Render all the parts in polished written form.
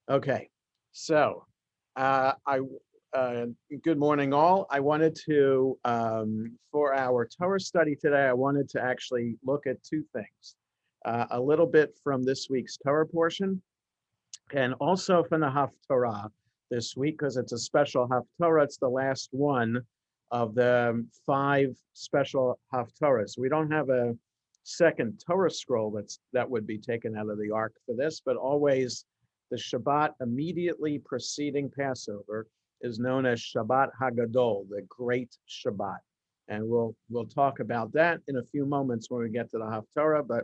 Okay, so I good morning, all. I wanted to for our Torah study today. I wanted to actually look at two things: a little bit from this week's Torah portion, and also from the Haftorah this week, because it's a special Haftorah. It's the last one of the five special Haftorahs. We don't have a second Torah scroll that would be taken out of the ark for this, but always the Shabbat immediately preceding Passover is known as Shabbat HaGadol, the Great Shabbat. And we'll talk about that in a few moments when we get to the Haftorah, but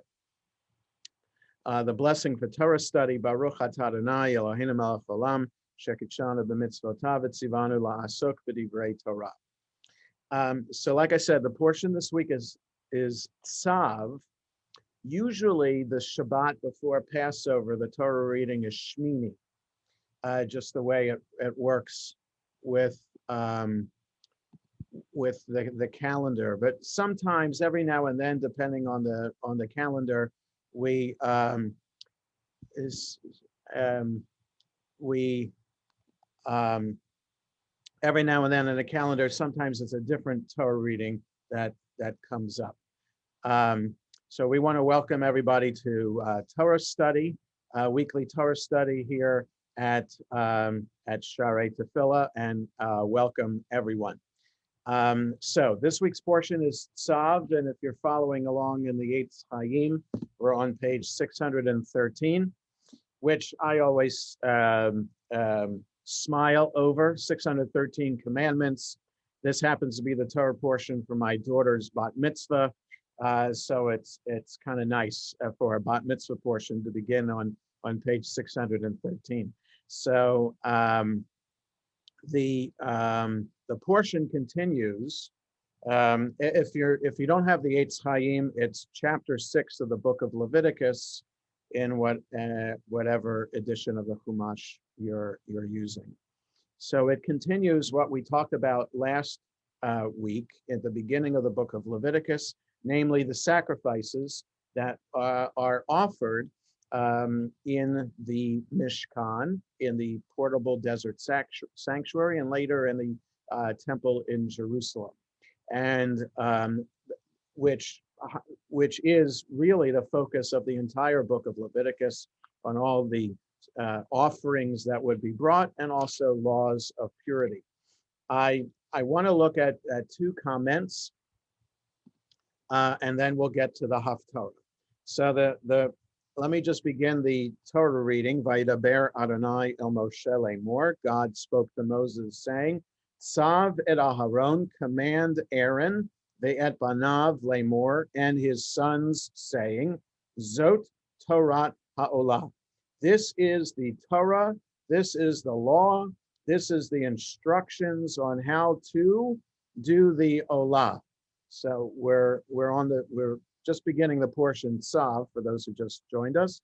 the blessing for Torah study, Baruch atah Adonai Eloheinu melech haolam, shekidshanu b'mitzvotav v'tzivanu la'asok b'divrei Torah. So like I said, the portion this week is Tzav. Usually the Shabbat before Passover, the Torah reading is Shmini, just the way it works with the calendar. But sometimes, every now and then, depending on the calendar, we every now and then in the calendar, sometimes it's a different Torah reading that comes up. So we want to welcome everybody to Torah study, weekly Torah study here at Sharei Tefillah, and welcome everyone. So this week's portion is Tzav, and if you're following along in the Eitz Chaim, we're on page 613, which I always smile over. 613 commandments. This happens to be the Torah portion for my daughter's bat mitzvah, so it's kind of nice for a bat mitzvah portion to begin on page 613. So the portion continues. If you don't have the Eitz Chaim, it's chapter 6 of the book of Leviticus in whatever edition of the Chumash you're using. So it continues what we talked about last week at the beginning of the book of Leviticus, namely the sacrifices that are offered in the Mishkan, in the portable desert sanctuary, and later in the temple in Jerusalem, and which is really the focus of the entire book of Leviticus, on all the offerings that would be brought, and also laws of purity. I want to look at two comments, and then we'll get to the Haftarah. So let me just begin the Torah reading. Vayidaber Adonai el Moshe lemor. God spoke to Moses, saying, Tzav et Aharon, command Aaron, ve'et banav lemor, and his sons, saying, Zot Torah ha'olah. This is the Torah, this is the law, this is the instructions on how to do the Olah. So we're just beginning the portion Tzav, for those who just joined us.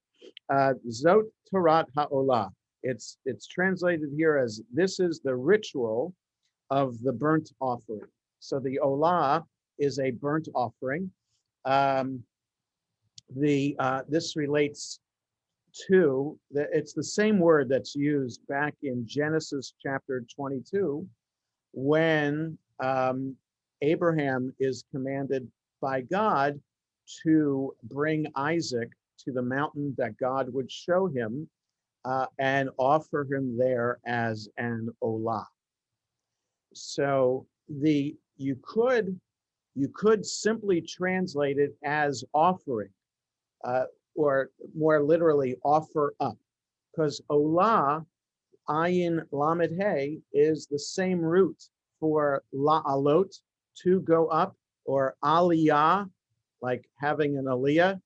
Zot Torah ha'olah. It's translated here as, this is the ritual of the burnt offering. So the Olah is a burnt offering. This relates to, it's the same word that's used back in Genesis chapter 22, when Abraham is commanded by God to bring Isaac to the mountain that God would show him, and offer him there as an olah. So you could simply translate it as offering, or more literally, offer up, because olah, ayin lamed hey, is the same root for la'alot, to go up, or aliyah, like having an aliyah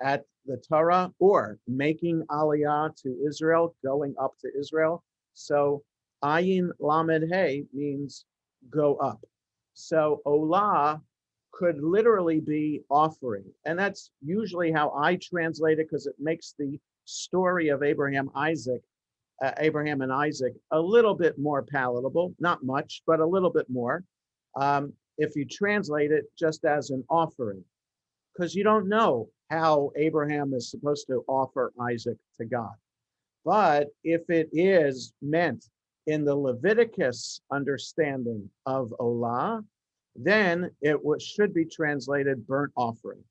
at the Torah, or making aliyah to Israel, going up to Israel. So ayin lamed hey means go up. So olah could literally be offering, and that's usually how I translate it, because it makes the story of Abraham and Isaac a little bit more palatable. Not much, but a little bit more, if you translate it just as an offering, because you don't know how Abraham is supposed to offer Isaac to God. But if it is meant in the Leviticus understanding of Olah, then should be translated burnt offering.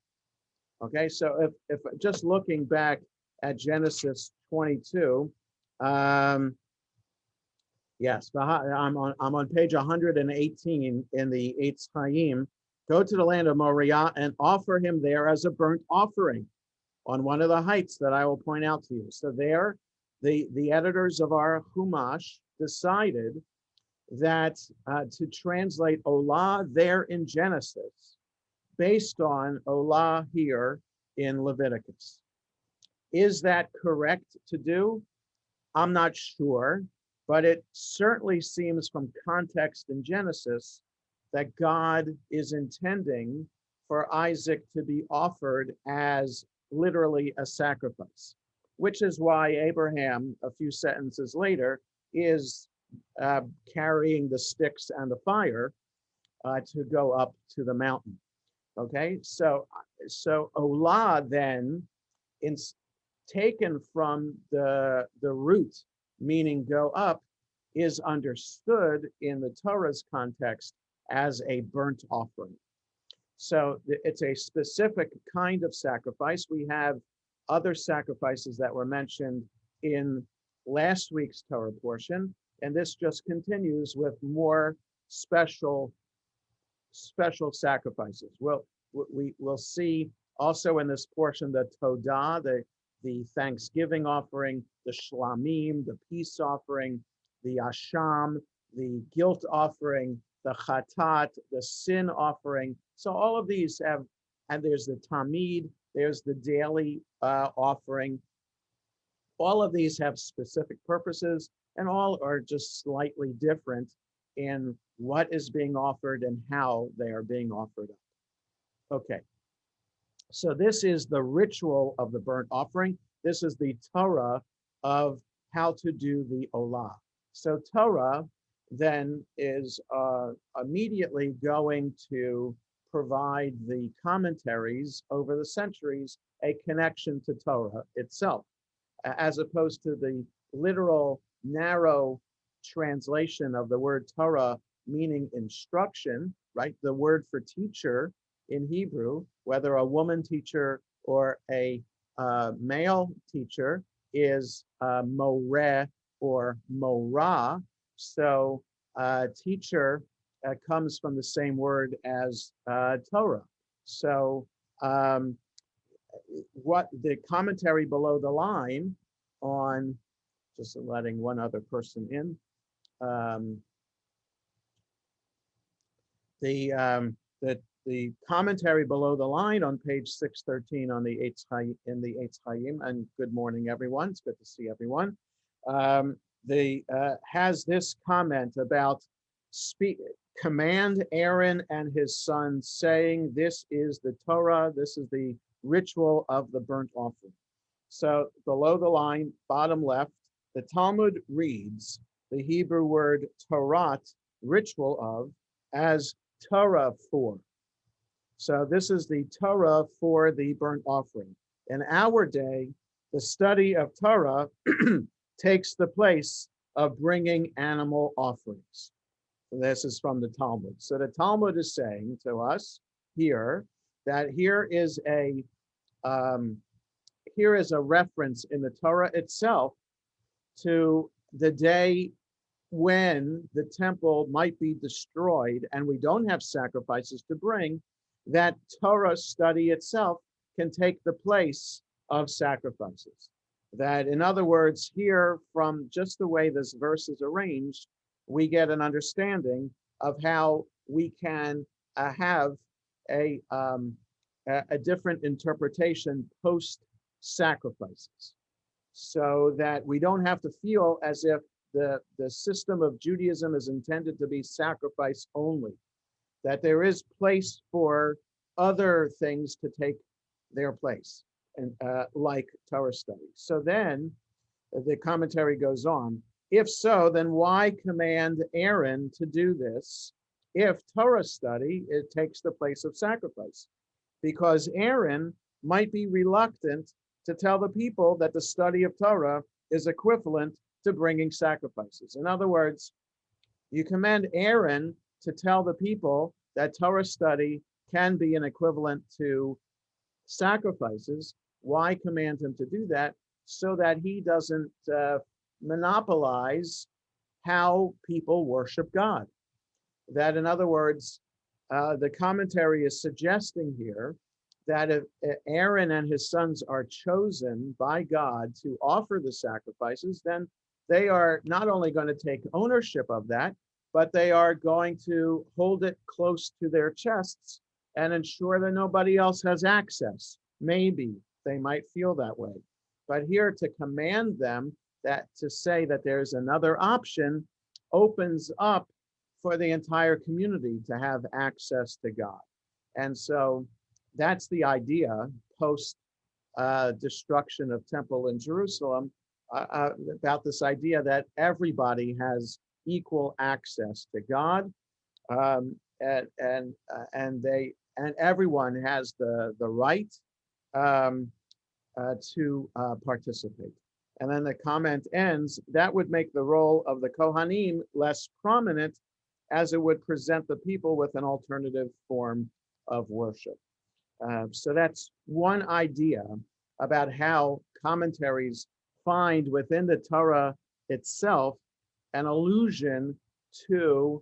Okay, so if just looking back at Genesis 22, yes, I'm on page 118 in the Eitz Chaim. Go to the land of Moriah and offer him there as a burnt offering on one of the heights that I will point out to you. So there, the editors of our Chumash decided that to translate Olah there in Genesis based on Olah here in Leviticus. Is that correct to do? I'm not sure, but it certainly seems from context in Genesis that God is intending for Isaac to be offered as literally a sacrifice, which is why Abraham, a few sentences later, is carrying the sticks and the fire to go up to the mountain. Okay, so Olah then, taken from the root, meaning go up, is understood in the Torah's context as a burnt offering. So it's a specific kind of sacrifice. We have other sacrifices that were mentioned in last week's Torah portion, and this just continues with more special sacrifices. We'll see also in this portion the Todah, the thanksgiving offering, the Shlamim, the peace offering, the Asham, the guilt offering, the Chatat, the sin offering. So all of these have, and there's the Tamid, there's the daily offering. All of these have specific purposes, and all are just slightly different in what is being offered and how they are being offered up. Okay. So this is the ritual of the burnt offering. This is the Torah of how to do the Olah. So Torah then is immediately going to provide the commentaries over the centuries a connection to Torah itself, as opposed to the literal narrow translation of the word Torah meaning instruction, right? The word for teacher in Hebrew, whether a woman teacher or a male teacher, is moreh or morah. So teacher comes from the same word as Torah. So what the commentary below the line on, just letting one other person in, the commentary below the line on page 613 on the Eitz Chaim, in the Eitz Chaim, and good morning, everyone. It's good to see everyone. Has this comment about command Aaron and his son, saying, this is the Torah, this is the ritual of the burnt offering. So below the line, bottom left, the Talmud reads the Hebrew word Torat, ritual of, as Torah for. So this is the Torah for the burnt offering. In our day, the study of Torah takes the place of bringing animal offerings. This is from the Talmud. So the Talmud is saying to us here that here is a reference in the Torah itself to the day when the temple might be destroyed and we don't have sacrifices to bring, that Torah study itself can take the place of sacrifices. That, in other words, here, from just the way this verse is arranged, we get an understanding of how we can have a different interpretation post-sacrifices, so that we don't have to feel as if the system of Judaism is intended to be sacrifice only, that there is place for other things to take their place, and like Torah study. So then the commentary goes on. If so, then why command Aaron to do this if Torah study, it takes the place of sacrifice? Because Aaron might be reluctant to tell the people that the study of Torah is equivalent to bringing sacrifices. In other words, you command Aaron to tell the people that Torah study can be an equivalent to sacrifices. Why command him to do that? So that he doesn't monopolize how people worship God. That, in other words, the commentary is suggesting here that if Aaron and his sons are chosen by God to offer the sacrifices, then they are not only going to take ownership of that, but they are going to hold it close to their chests and ensure that nobody else has access. Maybe they might feel that way. But here to command them, that to say that there's another option, opens up for the entire community to have access to God. And so that's the idea post destruction of temple in Jerusalem, about this idea that everybody has equal access to God, and everyone has the right to participate. And then the comment ends, that would make the role of the Kohanim less prominent, as it would present the people with an alternative form of worship. So that's one idea about how commentaries find within the Torah itself an allusion to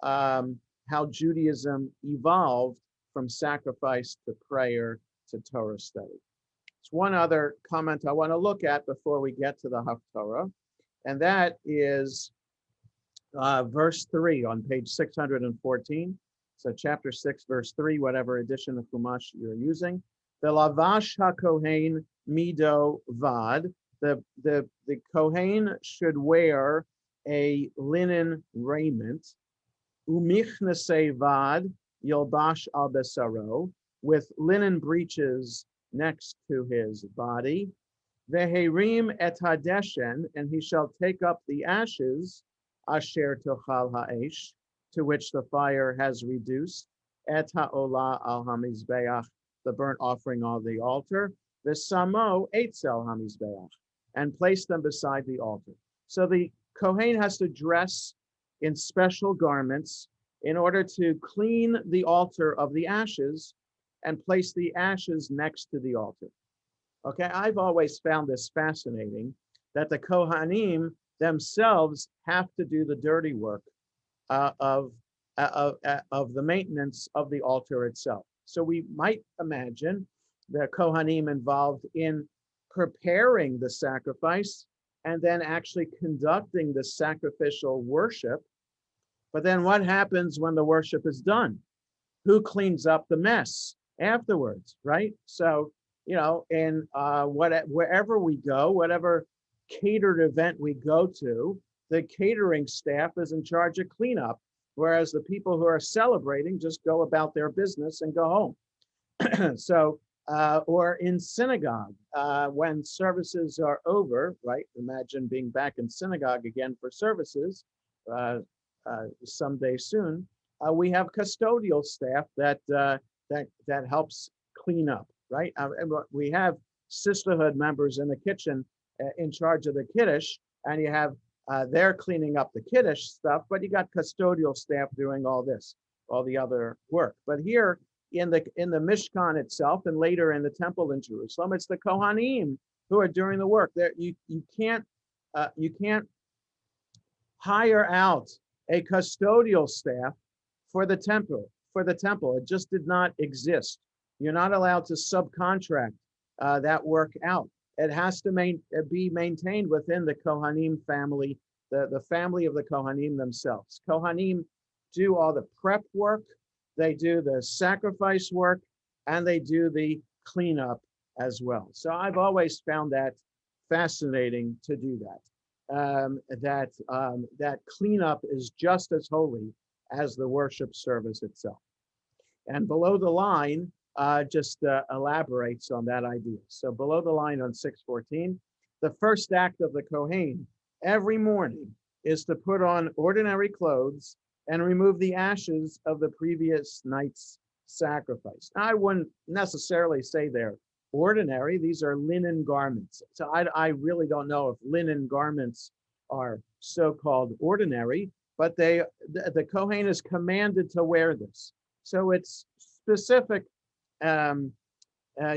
how Judaism evolved from sacrifice to prayer to Torah study. It's one other comment I want to look at before we get to the Haftorah, and that is verse 3 on page 614. So chapter 6, verse 3, whatever edition of Chumash you're using. The lavash hakohen mido vad. The Kohen should wear a linen raiment. Umichnasei vad yilbash al besaro, with linen breeches next to his body. Veherim et hadeshen, and he shall take up the ashes, asher tochal ha'esh, to which the fire has reduced, et ha'olah al hamizbeach, the burnt offering on the altar, v'samo eitzel hamizbeach, and place them beside the altar. So the Kohen has to dress in special garments in order to clean the altar of the ashes and place the ashes next to the altar. Okay, I've always found this fascinating, that the Kohanim themselves have to do the dirty work of the maintenance of the altar itself. So we might imagine the Kohanim involved in preparing the sacrifice and then actually conducting the sacrificial worship. But then what happens when the worship is done? Who cleans up the mess afterwards, right? So, you know, in wherever we go, whatever catered event we go to, the catering staff is in charge of cleanup, whereas the people who are celebrating just go about their business and go home. So, or in synagogue, when services are over, right? Imagine being back in synagogue again for services someday soon. We have custodial staff that helps clean up, right? We have sisterhood members in the kitchen in charge of the kiddush, and you have they're cleaning up the kiddush stuff, but you got custodial staff doing all this, all the other work. But here in the Mishkan itself, and later in the temple in Jerusalem, it's the Kohanim who are doing the work. There, you can't hire out a custodial staff for the temple. It just did not exist. You're not allowed to subcontract that work out. It has to be maintained within the Kohanim family, the family of the Kohanim themselves. Kohanim do all the prep work, they do the sacrifice work, and they do the cleanup as well. So I've always found that fascinating to do that. That cleanup is just as holy as the worship service itself. And below the line, just elaborates on that idea. So below the line on 614, the first act of the Kohen every morning is to put on ordinary clothes and remove the ashes of the previous night's sacrifice. Now, I wouldn't necessarily say there ordinary. These are linen garments. So I really don't know if linen garments are so-called ordinary, but the Kohen is commanded to wear this. So it's specific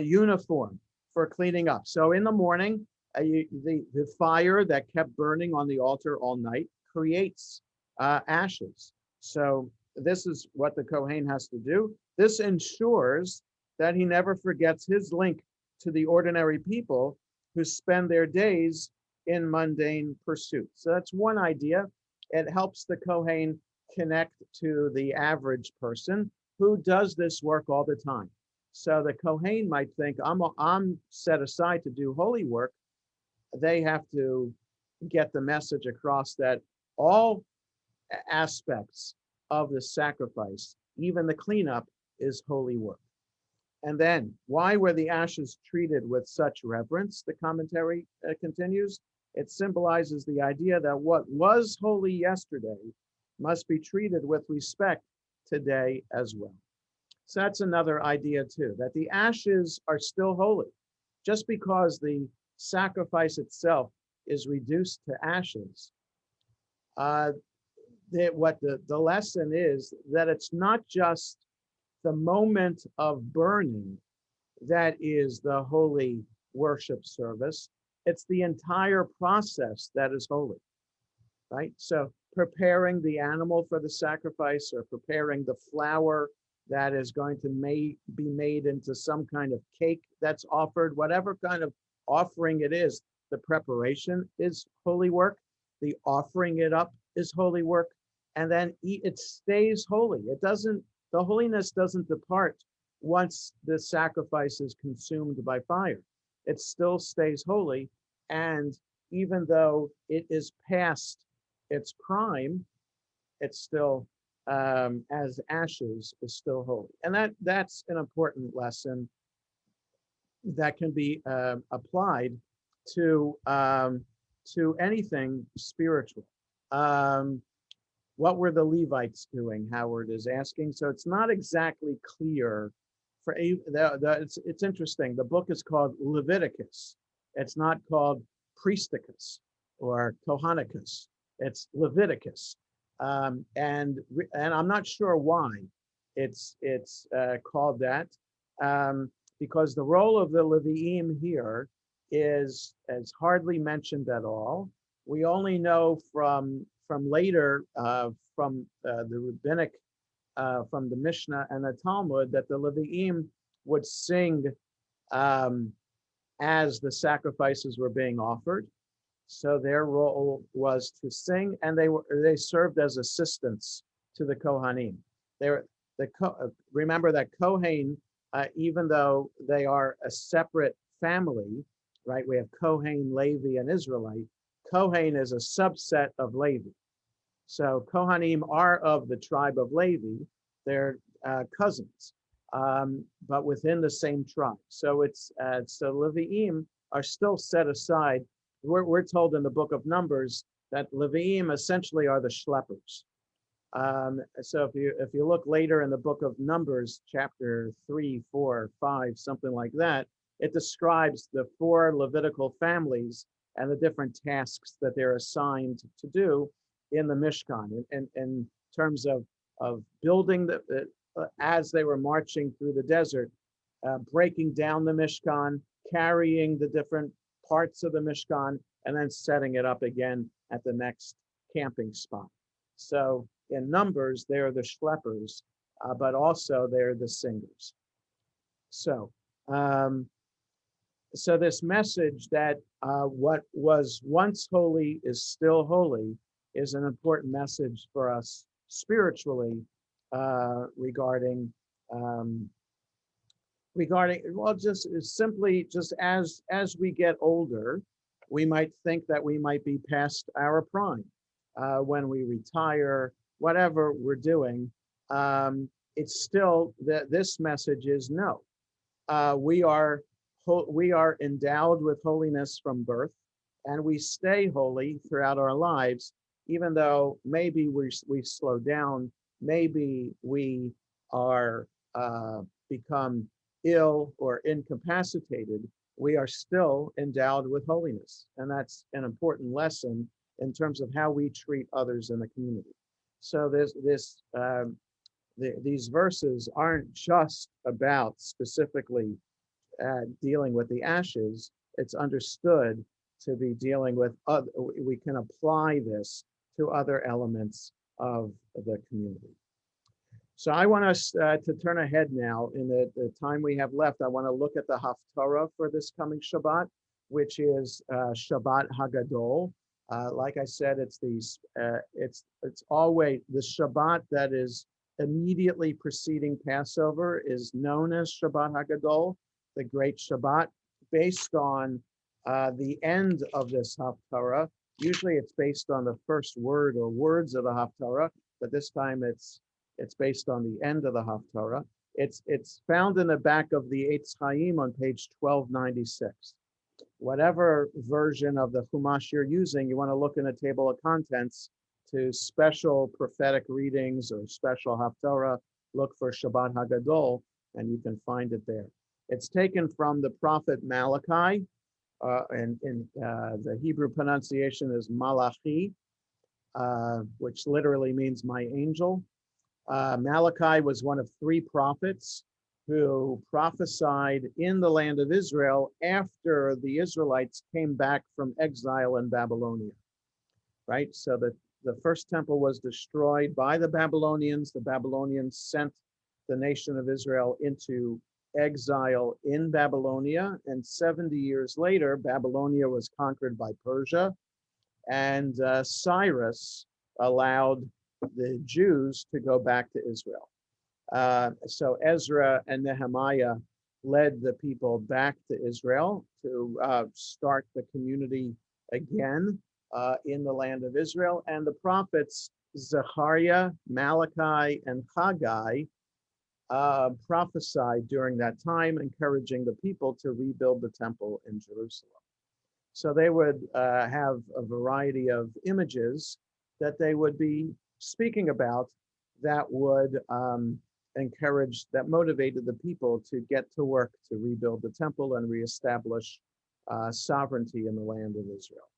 uniform for cleaning up. So in the morning, the fire that kept burning on the altar all night creates ashes. So this is what the Kohen has to do. This ensures that he never forgets his link to the ordinary people who spend their days in mundane pursuits. So that's one idea. It helps the Kohen connect to the average person who does this work all the time. So the Kohen might think, I'm set aside to do holy work. They have to get the message across that all aspects of the sacrifice, even the cleanup, is holy work. And then, why were the ashes treated with such reverence? The commentary continues. It symbolizes the idea that what was holy yesterday must be treated with respect today as well. So that's another idea too, that the ashes are still holy. Just because the sacrifice itself is reduced to ashes, what the lesson is that it's not just the moment of burning that is the holy worship service. It's the entire process that is holy, right? So preparing the animal for the sacrifice, or preparing the flour that is going to be made into some kind of cake that's offered, whatever kind of offering it is, the preparation is holy work. The offering it up is holy work. And then it stays holy. The holiness doesn't depart once the sacrifice is consumed by fire. It still stays holy. And even though it is past its prime, it's still, as ashes, is still holy. And that's an important lesson that can be applied to anything spiritual. What were the Levites doing? Howard is asking. So it's not exactly clear. It's interesting. The book is called Leviticus. It's not called Priesticus or Kohanicus. It's Leviticus, and I'm not sure why it's called that, because the role of the Leviim here is hardly mentioned at all. We only know from later, from the rabbinic, from the Mishnah and the Talmud, that the Leviim would sing as the sacrifices were being offered. So their role was to sing, and they served as assistants to the Kohanim. Remember that Kohen, even though they are a separate family, right? We have Kohen, Levi, and Israelite. Kohen is a subset of Levi. So Kohanim are of the tribe of Levi. They're cousins, but within the same tribe. So so Leviim are still set aside. We're told in the book of Numbers that Leviim essentially are the schleppers. So if you look later in the book of Numbers, chapter 3, 4, 5, something like that, it describes the 4 Levitical families and the different tasks that they're assigned to do in the Mishkan, in terms of building as they were marching through the desert, breaking down the Mishkan, carrying the different parts of the Mishkan, and then setting it up again at the next camping spot. So in Numbers, they're the schleppers, but also they're the singers. So, so this message that what was once holy is still holy is an important message for us spiritually, regarding well, just simply as we get older, we might think that we might be past our prime when we retire, whatever we're doing. It's still this message is no. We are endowed with holiness from birth, and we stay holy throughout our lives, even though maybe we slow down, maybe we are become ill or incapacitated, we are still endowed with holiness. And that's an important lesson in terms of how we treat others in the community. So these verses aren't just about specifically dealing with the ashes. It's understood to be dealing with other, we can apply this to other elements of the community. So I want us to turn ahead now. In the time we have left, I want to look at the Haftarah for this coming Shabbat, which is Shabbat HaGadol. Like I said, it's always the Shabbat that is immediately preceding Passover is known as Shabbat HaGadol, the Great Shabbat, based on the end of this Haftarah. Usually it's based on the first word or words of the Haftarah, but this time it's based on the end of the Haftarah. It's found in the back of the Eitz Chaim on page 1296. Whatever version of the Chumash you're using, you want to look in a table of contents to special prophetic readings or special Haftarah, look for Shabbat HaGadol, and you can find it there. It's taken from the prophet Malachi, and the Hebrew pronunciation is Malachi, which literally means my angel. Malachi was one of three prophets who prophesied in the land of Israel after the Israelites came back from exile in Babylonia, right? So the first temple was destroyed by the Babylonians. The Babylonians sent the nation of Israel into exile in Babylonia, and 70 years later, Babylonia was conquered by Persia, and Cyrus allowed the Jews to go back to Israel. So Ezra and Nehemiah led the people back to Israel to start the community again in the land of Israel. And the prophets Zechariah, Malachi, and Haggai prophesied during that time, encouraging the people to rebuild the temple in Jerusalem. So they would have a variety of images that they would be speaking about that would encourage, that motivated the people to get to work to rebuild the temple and reestablish sovereignty in the land of Israel.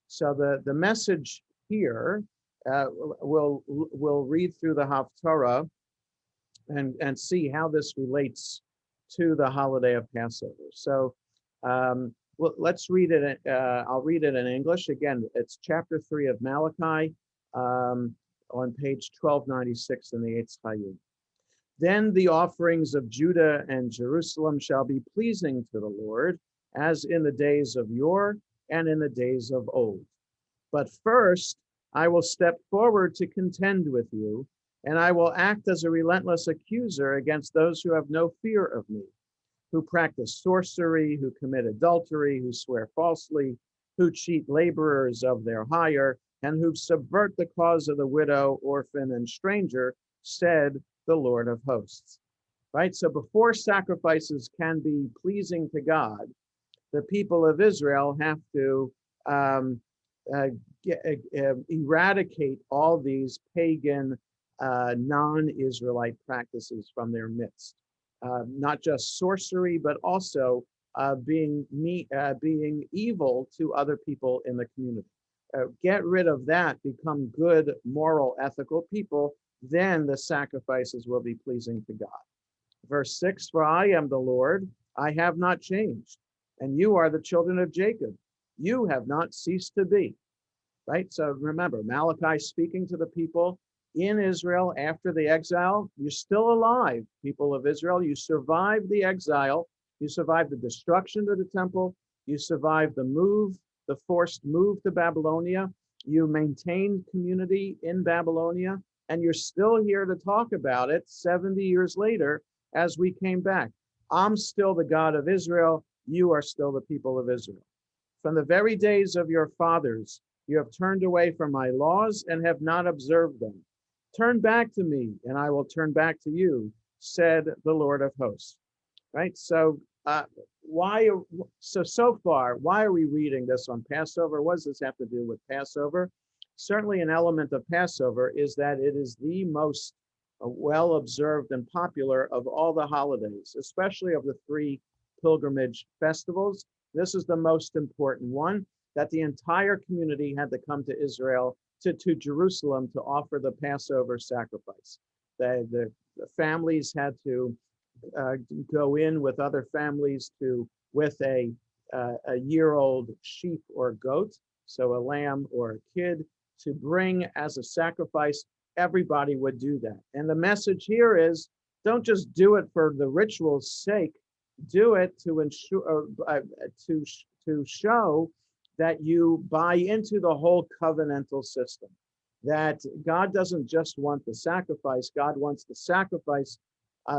So the message here, we'll read through the Haftarah and see how this relates to the holiday of Passover. So well, let's read it. I'll read it in English. Again, it's chapter 3 of Malachi on page 1296 in the Eitz Chaim. Then the offerings of Judah and Jerusalem shall be pleasing to the Lord, as in the days of yore and in the days of old. But first, I will step forward to contend with you, and I will act as a relentless accuser against those who have no fear of me, who practice sorcery, who commit adultery, who swear falsely, who cheat laborers of their hire, and who subvert the cause of the widow, orphan, and stranger, said the Lord of hosts. Right? So before sacrifices can be pleasing to God, the people of Israel have to eradicate all these pagan, non-Israelite practices from their midst. Not just sorcery, but also being evil to other people in the community. Get rid of that, become good, moral, ethical people, then the sacrifices will be pleasing to God. Verse 6, for I am the Lord, I have not changed, and you are the children of Jacob. You have not ceased to be. Right? So remember, Malachi speaking to the people in Israel after the exile. You're still alive, people of Israel. You survived the exile. You survived the destruction of the temple. You survived the forced move to Babylonia. You maintained community in Babylonia, and you're still here to talk about it 70 years later as we came back. I'm still the God of Israel. You are still the people of Israel. From the very days of your fathers, you have turned away from my laws and have not observed them. Turn back to me, and I will turn back to you, said the Lord of hosts. Right? So so far, why are we reading this on Passover? What does this have to do with Passover? Certainly an element of Passover is that it is the most well observed and popular of all the holidays, especially of the three pilgrimage festivals. This is the most important one, that the entire community had to come to Israel, to Jerusalem, to offer the Passover sacrifice. The families had to go in with other families with a year-old sheep or goat, so a lamb or a kid, to bring as a sacrifice. Everybody would do that. And the message here is, don't just do it for the ritual's sake. Do it to ensure to show that you buy into the whole covenantal system. That God doesn't just want the sacrifice. God wants the sacrifice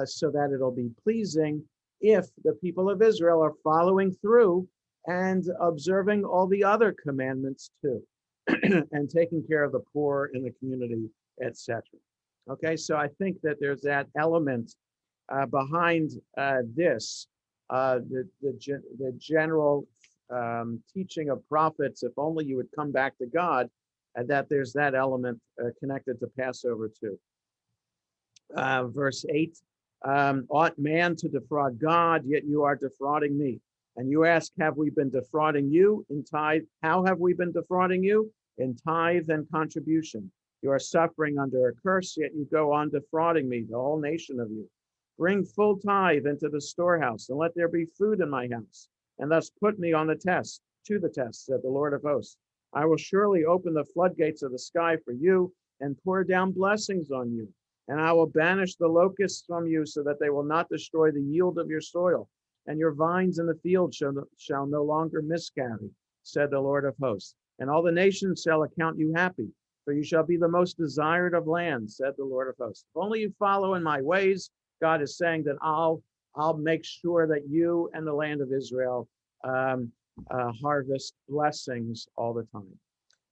so that it'll be pleasing if the people of Israel are following through and observing all the other commandments too, and taking care of the poor in the community, etc. Okay, so I think that there's that element behind this, the general teaching of prophets, if only you would come back to God, that there's that element connected to Passover too. Verse 8, ought man to defraud God, yet you are defrauding me. And you ask, have we been defrauding you in tithe? How have we been defrauding you? In tithe and contribution. You are suffering under a curse, yet you go on defrauding me, the whole nation of you. Bring full tithe into the storehouse, and let there be food in my house. And thus put me on the test, to the test, said the Lord of hosts. I will surely open the floodgates of the sky for you, and pour down blessings on you. And I will banish the locusts from you, so that they will not destroy the yield of your soil. And your vines in the field shall no longer miscarry, said the Lord of hosts. And all the nations shall account you happy, for you shall be the most desired of lands, said the Lord of hosts. If only you follow in my ways, God is saying that I'll make sure that you and the land of Israel harvest blessings all the time.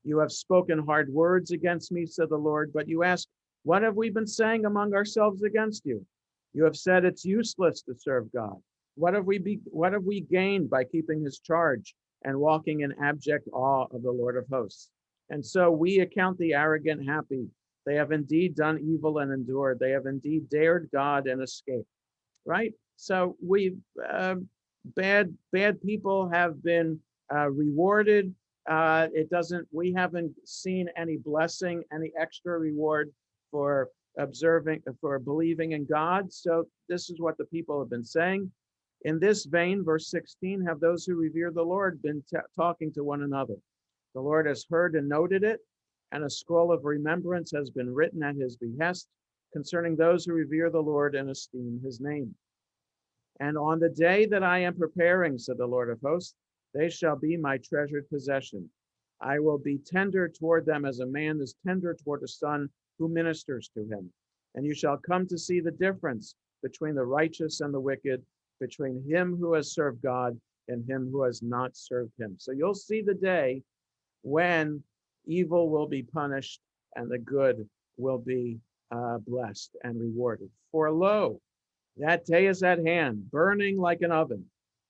You have spoken hard words against me, said the Lord, but you ask, what have we been saying among ourselves against you? You have said it's useless to serve God. What have we gained by keeping his charge and walking in abject awe of the Lord of hosts? And so we account the arrogant happy. They have indeed done evil and endured. They have indeed dared God and escaped. Right? So bad people have been rewarded. We haven't seen any blessing, any extra reward for believing in God. So this is what the people have been saying. In this vein, verse 16, have those who revere the Lord been talking to one another. The Lord has heard and noted it, and a scroll of remembrance has been written at his behest concerning those who revere the Lord and esteem his name. And on the day that I am preparing, said the Lord of hosts, they shall be my treasured possession. I will be tender toward them as a man is tender toward a son who ministers to him. And you shall come to see the difference between the righteous and the wicked, between him who has served God and him who has not served him. So you'll see the day when evil will be punished and the good will be blessed and rewarded. For lo, that day is at hand, burning like an oven.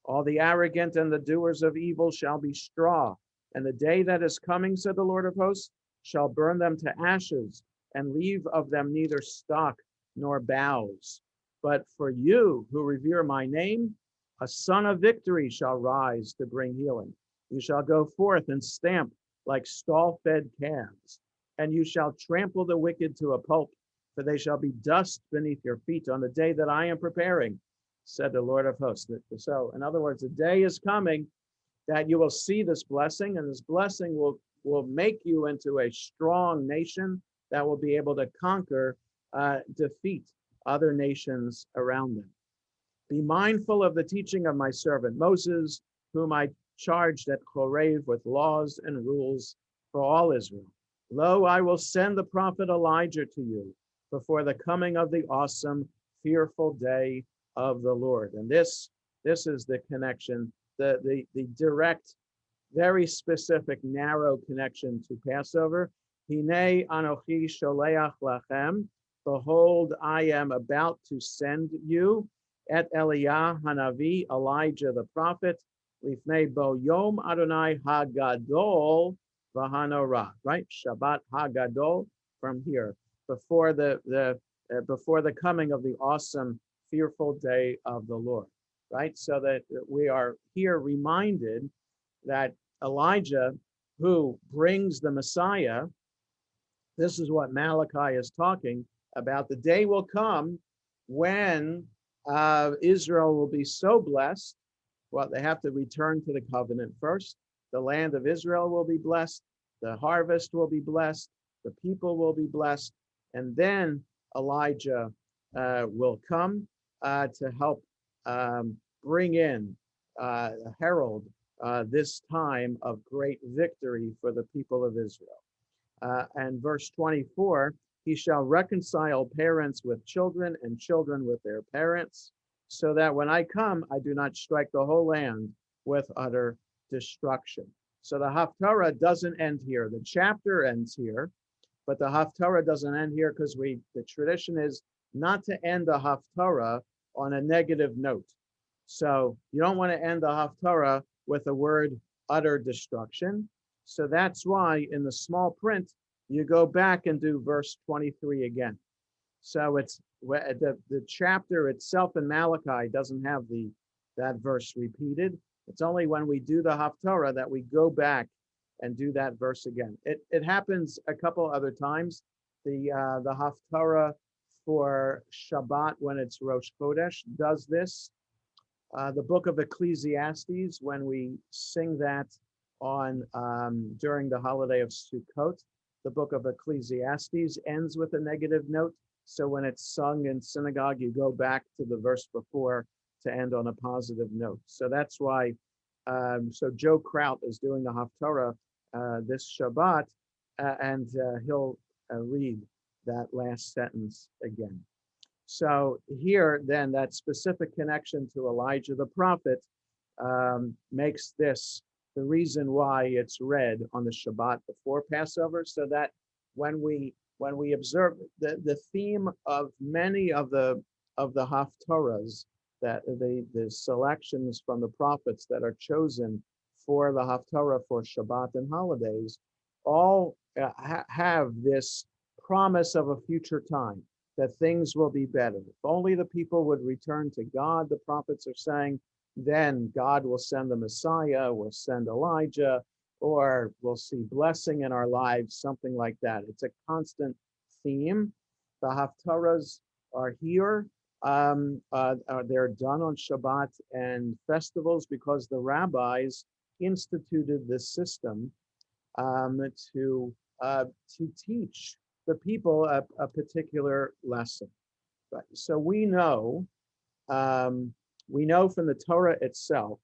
All the arrogant and the doers of evil shall be straw. And the day that is coming, said the Lord of hosts, shall burn them to ashes and leave of them neither stock nor boughs. But for you who revere my name, a son of victory shall rise to bring healing. You shall go forth and stamp like stall-fed calves, and you shall trample the wicked to a pulp, for they shall be dust beneath your feet on the day that I am preparing, said the Lord of hosts. So, in other words, the day is coming that you will see this blessing, and this blessing will make you into a strong nation that will be able to conquer, defeat other nations around them. Be mindful of the teaching of my servant Moses, whom I charged at Chorev with laws and rules for all Israel. Lo, I will send the prophet Elijah to you before the coming of the awesome, fearful day of the Lord. And this is the connection, the direct, very specific, narrow connection to Passover. Hine anochi sholeach lachem. Behold, I am about to send you et Eliah Hanavi, Elijah the prophet, lifnei bo yom Adonai HaGadol v'hanorah, right? Shabbat HaGadol from here, before the before the coming of the awesome, fearful day of the Lord, right? So that we are here reminded that Elijah, who brings the Messiah, this is what Malachi is talking about. The day will come when Israel will be so blessed. Well, they have to return to the covenant first. The land of Israel will be blessed. The harvest will be blessed. The people will be blessed. And then Elijah will come to help bring in, herald this time of great victory for the people of Israel. And verse 24, he shall reconcile parents with children and children with their parents, so that when I come, I do not strike the whole land with utter destruction. So the Haftarah doesn't end here. The chapter ends here, but the Haftarah doesn't end here because the tradition is not to end the Haftarah on a negative note. So you don't want to end the Haftarah with the word utter destruction. So that's why in the small print, you go back and do verse 23 again. So it's the chapter itself in Malachi doesn't have that verse repeated. It's only when we do the Haftarah that we go back and do that verse again. It happens a couple other times. The Haftarah for Shabbat when it's Rosh Chodesh does this. The book of Ecclesiastes, when we sing that on during the holiday of Sukkot, the book of Ecclesiastes ends with a negative note. So when it's sung in synagogue, you go back to the verse before to end on a positive note. So that's why, so Joe Kraut is doing the Haftarah this Shabbat, and he'll read that last sentence again. So here, then, that specific connection to Elijah the prophet makes this the reason why it's read on the Shabbat before Passover, so that when we observe the theme of many of the Haftarahs, that the selections from the prophets that are chosen for the Haftarah for Shabbat and holidays, all have this promise of a future time, that things will be better. If only the people would return to God, the prophets are saying, then God will send the Messiah, will send Elijah, or we'll see blessing in our lives, something like that. It's a constant theme. The Haftarahs are here. They're done on Shabbat and festivals because the rabbis instituted this system to teach the people a particular lesson. Right. So we know from the Torah itself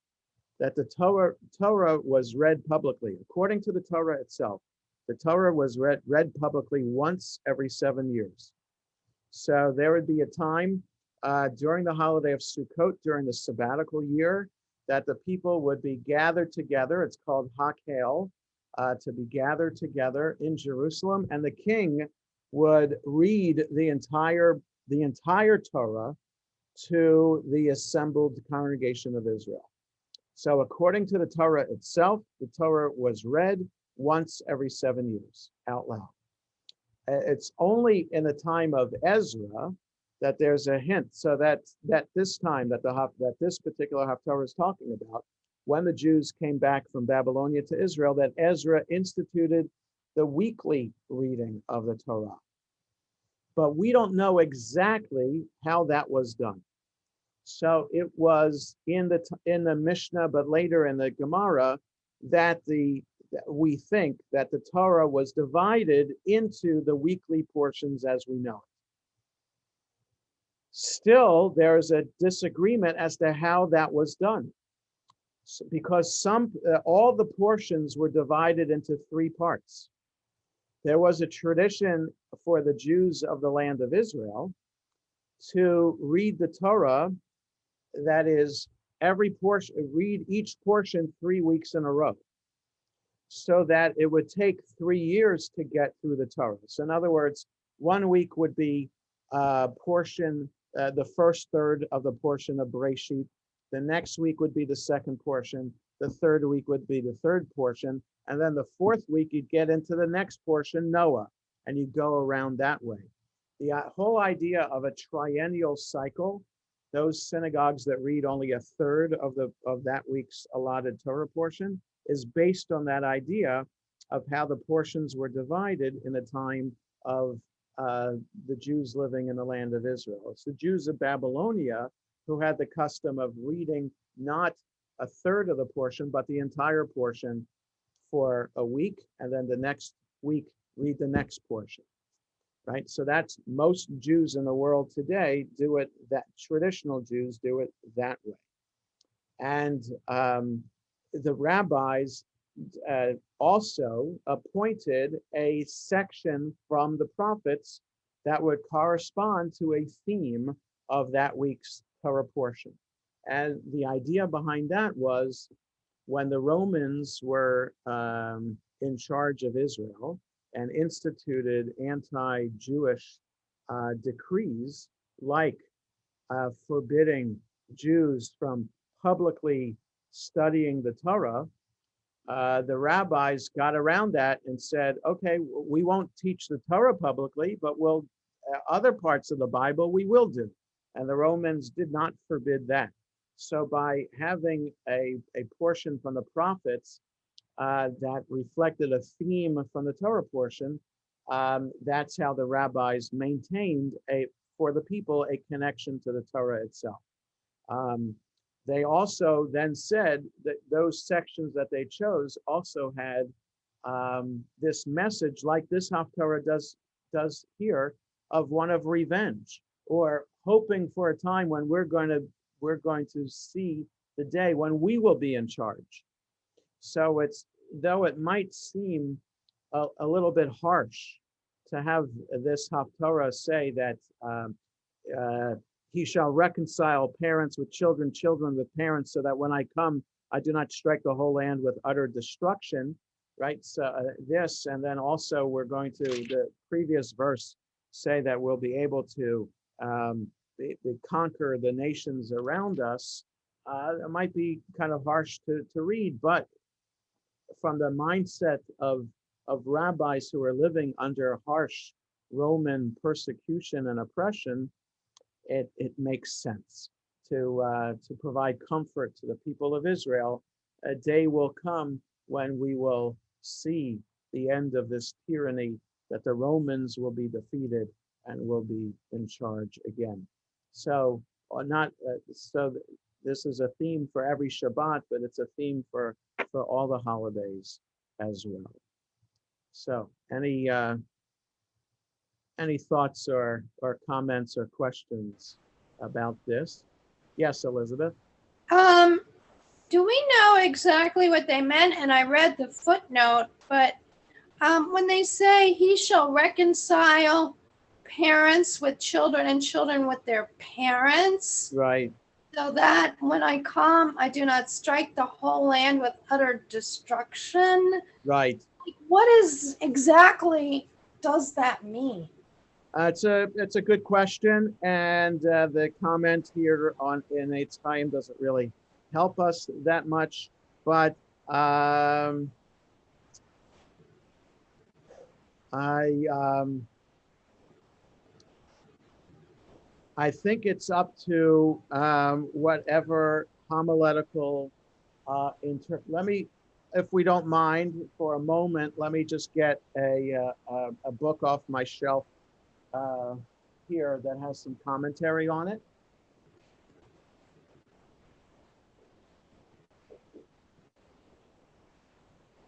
that the Torah was read publicly. According to the Torah itself, the Torah was read publicly once every 7 years. So there would be a time during the holiday of Sukkot, during the sabbatical year, that the people would be gathered together. It's called HaGadol, to be gathered together in Jerusalem, and the king would read the entire Torah to the assembled congregation of Israel. So according to the Torah itself, the Torah was read once every 7 years out loud. It's only in the time of Ezra that there's a hint, so that this time that this particular Haftarah is talking about, when the Jews came back from Babylonia to Israel, that Ezra instituted the weekly reading of the Torah. But we don't know exactly how that was done. So it was in the Mishnah, but later in the Gemara, that we think that the Torah was divided into the weekly portions as we know it. Still, there's a disagreement as to how that was done, because all the portions were divided into 3 parts. There was a tradition for the Jews of the land of Israel to read the Torah, that is, read each portion 3 weeks in a row, so that it would take 3 years to get through the Torah. So in other words, 1 week would be the first third of the portion of Bereshit. The next week would be the second portion. The third week would be the third portion. And then the fourth week, you'd get into the next portion, Noah, and you'd go around that way. whole idea of a triennial cycle, those synagogues that read only a third of that week's allotted Torah portion, is based on that idea of how the portions were divided in the time of the Jews living in the land of Israel. It's the Jews of Babylonia who had the custom of reading not a third of the portion, but the entire portion for a week, and then the next week read the next portion, right? So that's, most Jews in the world today do it, that traditional Jews do it that way. And the rabbis also appointed a section from the prophets that would correspond to a theme of that week's Torah portion. And the idea behind that was, when the Romans were in charge of Israel and instituted anti-Jewish decrees, like forbidding Jews from publicly studying the Torah, the rabbis got around that and said, okay, we won't teach the Torah publicly, but we'll other parts of the Bible we will do. And the Romans did not forbid that. So by having a portion from the prophets that reflected a theme from the Torah portion, that's how the rabbis maintained for the people a connection to the Torah itself. They also then said that those sections that they chose also had this message, like this Haftarah does here, of one of revenge, or hoping for a time when we're going to see the day when we will be in charge. So it's, though it might seem a little bit harsh to have this Haftarah say that he shall reconcile parents with children, children with parents, so that when I come, I do not strike the whole land with utter destruction, right? So this, and then also we're going to, the previous verse, say that we'll be able to conquer the nations around us. It might be kind of harsh to read, but from the mindset of rabbis who are living under harsh Roman persecution and oppression, it makes sense to provide comfort to the people of Israel. A day will come when we will see the end of this tyranny, that the Romans will be defeated and will be in charge again. So this is a theme for every Shabbat, but it's a theme for all the holidays as well. So any thoughts or comments or questions about this? Yes, Elizabeth. Do we know exactly what they meant? And I read the footnote, but when they say he shall reconcile parents with children and children with their parents, right? So that when I come, I do not strike the whole land with utter destruction. Right. What is exactly does that mean? It's a good question, and the comment here in its time doesn't really help us that much, but I think it's up to whatever homiletical let me, if we don't mind for a moment, let me just get a book off my shelf here that has some commentary on it.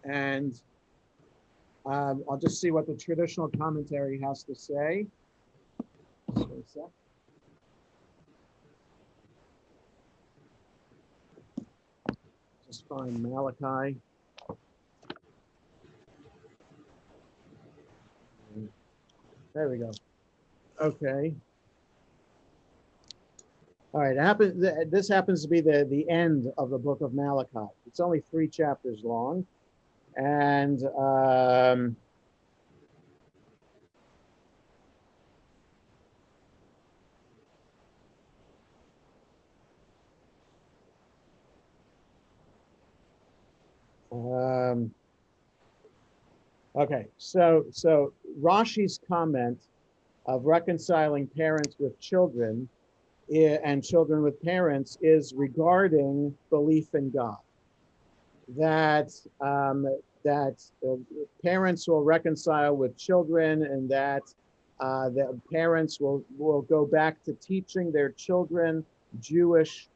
And I'll just see what the traditional commentary has to say. Just a sec. Just find Malachi. There we go. Okay. All right. This happens to be the end of the book of Malachi. It's only 3 chapters long, and okay. So Rashi's comment of reconciling parents with children and children with parents is regarding belief in God. That parents will reconcile with children, and that the parents will go back to teaching their children Jewish,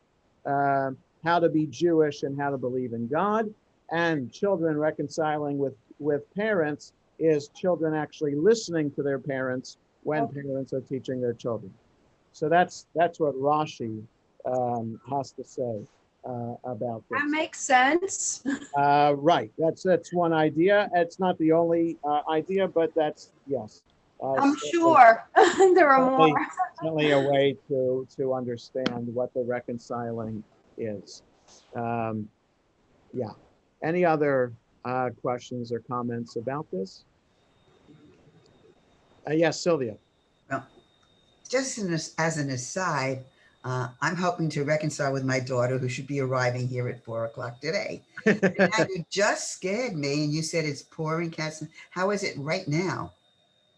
how to be Jewish and how to believe in God. And children reconciling with parents is children actually listening to their parents when parents are teaching their children. So that's what Rashi has to say about this. That makes sense. Right. That's one idea. It's not the only idea, but that's, yes. I'm sure there are more. Certainly a way to understand what the reconciling is. Yeah. Any other questions or comments about this? Yes, Sylvia. Well, just as an aside, I'm hoping to reconcile with my daughter, who should be arriving here at 4 o'clock today. Now, you just scared me, and you said it's pouring cats. How is it right now?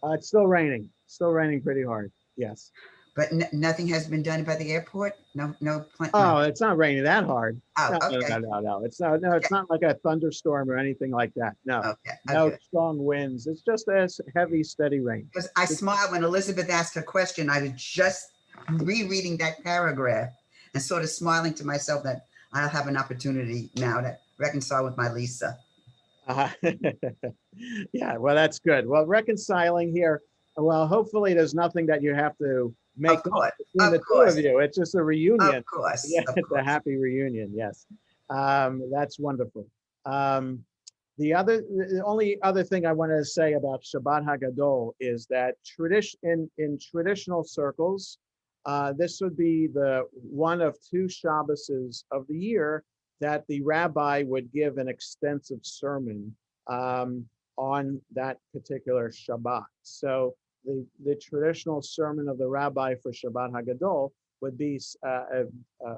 It's still raining. Still raining pretty hard. Yes. But nothing has been done about the airport. No. Oh, it's not raining that hard. Oh, No, okay. no. It's not. No, it's not like a thunderstorm or anything like that. No. Okay. No strong winds. It's just a heavy, steady rain. Because I smiled when Elizabeth asked her question. I was just rereading that paragraph and sort of smiling to myself that I'll have an opportunity now to reconcile with my Lisa. Yeah, well, that's good. Well, reconciling here, well, hopefully there's nothing that you have to make up between the two of you. It's just a reunion. Of course. Yeah, it's a happy reunion. Yes. That's wonderful. The only other thing I want to say about Shabbat HaGadol is that in traditional circles, this would be the one of two Shabboses of the year that the rabbi would give an extensive sermon on that particular Shabbat. So the traditional sermon of the rabbi for Shabbat HaGadol would be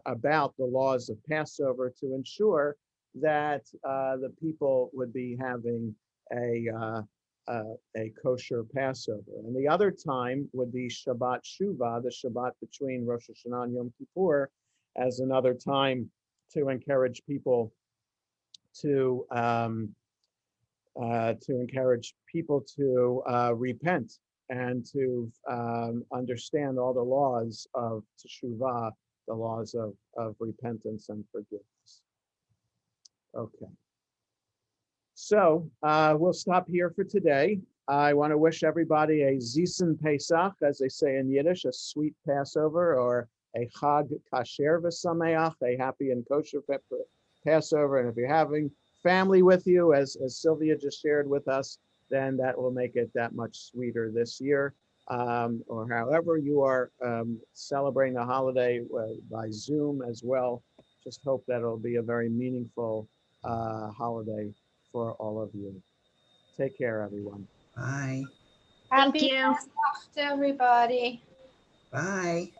about the laws of Passover to ensure that the people would be having a kosher Passover. And the other time would be Shabbat Shuvah, the Shabbat between Rosh Hashanah and Yom Kippur, as another time to encourage people to repent and to understand all the laws of teshuvah, the laws of repentance and forgiveness. Okay. So we'll stop here for today. I want to wish everybody a Zisen Pesach, as they say in Yiddish, a sweet Passover, or a Chag Kasher V'Sameach, a happy and kosher Passover. And if you're having family with you, as Sylvia just shared with us, then that will make it that much sweeter this year. Or however you are celebrating the holiday by Zoom as well. Just hope that it'll be a very meaningful holiday for all of you. Take care, everyone. Bye. Happy Passover to everybody. Bye.